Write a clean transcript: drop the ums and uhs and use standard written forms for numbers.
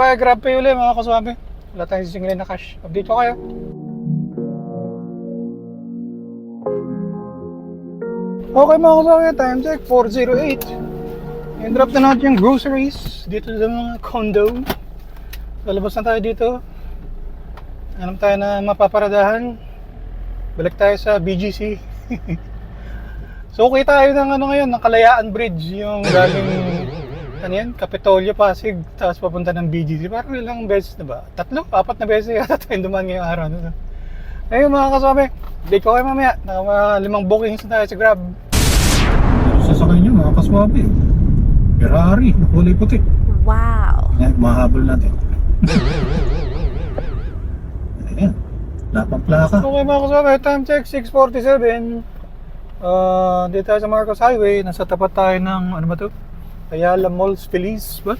Kaya grab pay ulit mga kaswami. Wala tayong sisingilin na cash. Update ko kayo. Okay mga kaswami, time check 4:08. I-drop na natin yung groceries dito sa mga condo. Lalabas na tayo dito. Hanap tayo na mapaparadahan. Balik tayo sa BGC. So okay tayo ng ngayon, ng Kalayaan Bridge. Yung galing Kapitolyo, Pasig, tapos papunta ng BGC. Parang ilang beses na ba? 3, 4 na beses yata tayong dumaan ngayong araw na. Ayun mga kasama, update ko kayo mamaya. Naka 5 bookings na tayo sa Grab. Sasakay nyo mga kaswabe. Ferrari, kulay puti. Wow! Mahabol natin. Ayan, lapang plaka. Okay mga kaswabe, time check 6:47. Dito tayo sa Marcos Highway. Nasa tapat tayo ng, ano ba to? Ayala Malls Feliz ba?